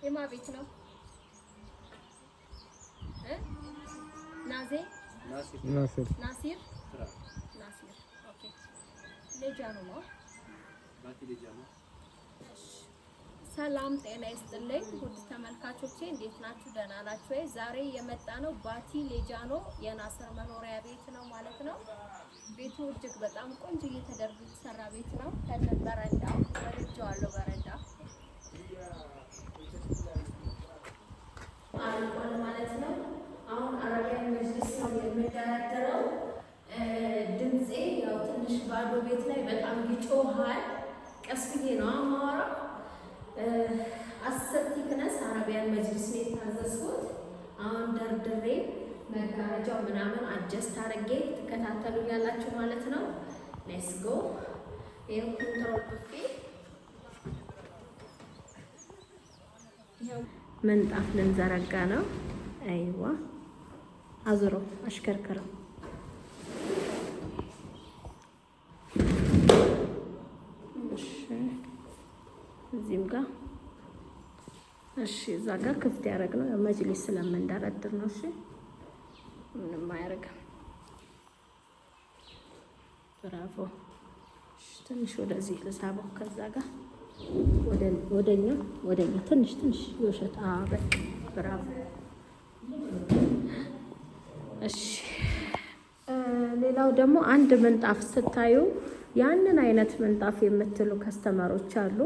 የማ ቤት ነው? ናሲር ኦኬ። ሌጃኖ ነው። ሰላም ጤና ይስጥልኝ ውድ ተመልካቾቼ እንዴት ናችሁ? ደህና ናችሁ ወይ? ዛሬ የመጣ ነው ባቲ ሌጃኖ የናስር መኖሪያ ቤት ነው ማለት ነው። ቤቱ እጅግ በጣም ቆንጆ እየተደረገ የተሰራ ቤት ነው። ከነ በረንዳው ወርጃለሁ። በረንዳ አልቋል ማለት ነው። አሁን አረቢያን መጅሊስ ነው የሚደረደረው። ድምጼ ያው ትንሽ ባዶ ቤት ላይ በጣም ይጮሃል። ቀስ ብዬ ነው የማወራው። 10 ቲክነስ አረቢያን መጅሊስ ነው የታዘዝኩት። አሁን ደርድሬ መጋረጃው ምናምን አጀስት አድርጌ ትከታተሉኛላችሁ ማለት ነው። ሌትስ ጎ። ይሄው ኮንትሮል ቡፌ ይሄው ምንጣፍ ልንዘረጋ ነው። አይዋ አዙሮ አሽከርከረው። እሺ እዚህም ጋር እሺ፣ እዛ ጋር ክፍት ያደረግነው መጅሊስ ስለምንደረድር ነው። እሺ ምንም አያደርግም። ብራቮ። እሺ ትንሽ ወደዚህ ልሳበው። ከዛ ጋር ወደኛ ትንሽ ይወሸት። በቃ ብራቮ። እሺ ሌላው ደግሞ አንድ ምንጣፍ ስታዩ ያንን አይነት ምንጣፍ የምትሉ ከስተመሮች አሉ።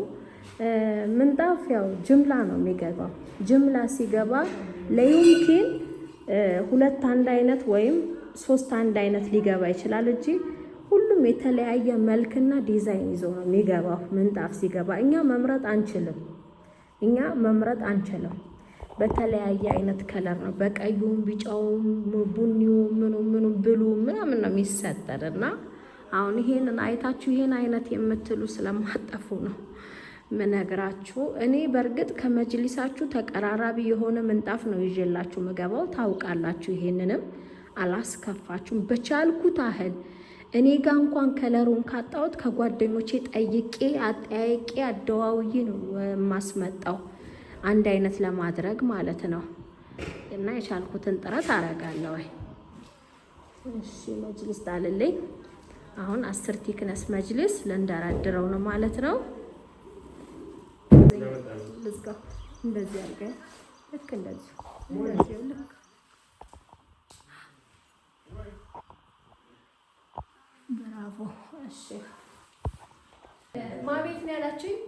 ምንጣፍ ያው ጅምላ ነው የሚገባው። ጅምላ ሲገባ ለዩምኪን 2 አንድ አይነት ወይም 3 አንድ አይነት ሊገባ ይችላል እንጂ ሁሉም የተለያየ መልክና ዲዛይን ይዞ ነው የሚገባው። ምንጣፍ ሲገባ እኛ መምረጥ አንችልም። በተለያየ አይነት ከለር ነው፣ በቀዩም ቢጫውም ቡኒውም ምኑም ብሉ ምናምን ነው የሚሰጠርና አሁን ይሄንን አይታችሁ ይሄን አይነት የምትሉ ስለማጠፉ ነው ምነግራችሁ። እኔ በርግጥ ከመጅሊሳችሁ ተቀራራቢ የሆነ ምንጣፍ ነው ይዤላችሁ ምገባው፣ ታውቃላችሁ። ይሄንንም አላስከፋችሁም። በቻልኩት አህል እኔ ጋር እንኳን ከለሩን ካጣሁት ከጓደኞቼ ጠይቄ አጠያይቄ አደዋውዬ ነው የማስመጣው፣ አንድ አይነት ለማድረግ ማለት ነው። እና የቻልኩትን ጥረት አረጋለሁ። እሺ መጅሊስ ጣልልኝ። አሁን 10 ቲክነስ መጅሊስ ልንደረድረው ነው ማለት ነው። ልዝጋ። እንደዚህ አድርገን ልክ እንደዚህ ልክ ብራቮ። እሺ ማቤት ነው ያላችሁኝ?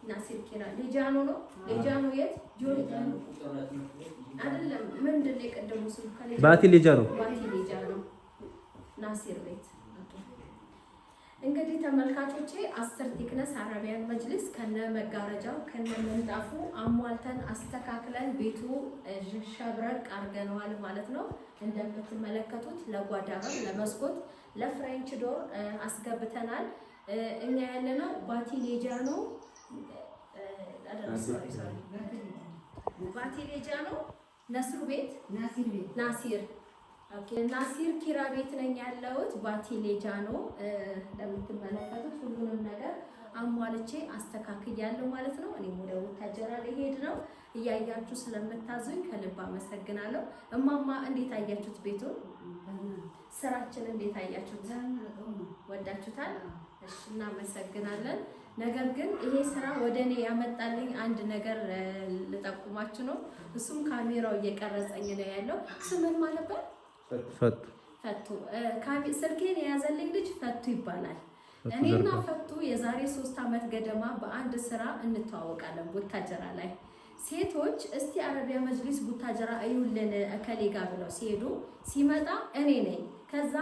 ናሲር ኪራ ሌጃኖ ነው። ሌጃኖ የት? ጆርዳን አይደለም። ምንድን ነው የቀደሙ ስሙ? ባቲ ሌጃኖ ናሲር ቤት። እንግዲህ ተመልካቾቼ 10 ቲክነስ አረቢያን መጅሊስ ከነ መጋረጃው ከነ ምንጣፉ አሟልተን አስተካክለን ቤቱ ሸብረቅ አድርገነዋል ማለት ነው። እንደምትመለከቱት ለጓዳ በር፣ ለመስኮት፣ ለፍሬንች ዶር አስገብተናል። እኛ ያለነው ባቲ ሌጃኖ ነስሩ ቤት ናሲር ኪራ ቤት ነኝ ያለሁት። ባቲ ሌጃኖ እንደምትመለከቱት ሁሉንም ነገር አሟልቼ አስተካክያለሁ ማለት ነው። እኔም ወደ ቡታጀራ ልሄድ ነው። እያያችሁ ስለምታዙኝ ከልብ አመሰግናለሁ። እማማ እንዴት አያችሁት? ቤቱን ስራችን እንዴት አያችሁት? ወዳችሁታል? እሺ እናመሰግናለን። ነገር ግን ይሄ ስራ ወደኔ ያመጣልኝ አንድ ነገር ልጠቁማችሁ ነው። እሱም ካሜራው እየቀረጸኝ ነው ያለው። ስምን ማለት ነበር? ፈቱ። ስልኬን የያዘልኝ ልጅ ፈቱ ይባላል። እኔና ፈቱ የዛሬ 3 ዓመት ገደማ በአንድ ስራ እንተዋወቃለን ቡታጀራ ላይ። ሴቶች እስቲ አረቢያ መጅሊስ ቡታጀራ እዩልን እከሌ ጋር ብለው ሲሄዱ ሲመጣ እኔ ነኝ። ከዛ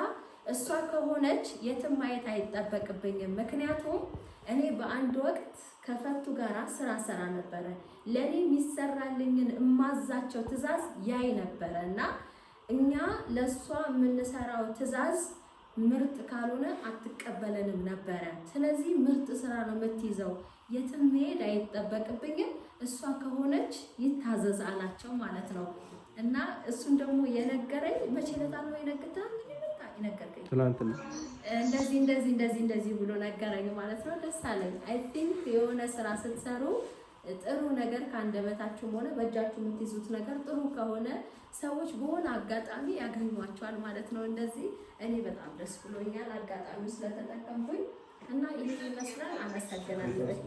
እሷ ከሆነች የትም ማየት አይጠበቅብኝም። ምክንያቱም እኔ በአንድ ወቅት ከፈቱ ጋራ ስራ ሰራ ነበረ። ለኔ የሚሰራልኝን እማዛቸው ትዕዛዝ ያይ ነበረ እና እኛ ለሷ የምንሰራው ትዕዛዝ ምርጥ ካልሆነ አትቀበለንም ነበረ። ስለዚህ ምርጥ ስራ ነው የምትይዘው፣ የትም መሄድ አይጠበቅብኝም፣ እሷ ከሆነች ይታዘዝ አላቸው ማለት ነው። እና እሱን ደግሞ የነገረኝ መቼ ለታ ነው የነገረኝ? የነገርከኝ ትናንትና እንደዚህ ብሎ ነገረኝ ማለት ነው። ደስ አለኝ። አይ ቲንክ የሆነ ስራ ስትሰሩ ጥሩ ነገር ከአንደበታችሁም ሆነ በእጃችሁ የምትይዙት ነገር ጥሩ ከሆነ ሰዎች በሆነ አጋጣሚ ያገኟቸዋል ማለት ነው። እንደዚህ እኔ በጣም ደስ ብሎኛል አጋጣሚው ስለተጠቀምኩኝ እና ይሄን ይመስላል። አመሰግናለሁ።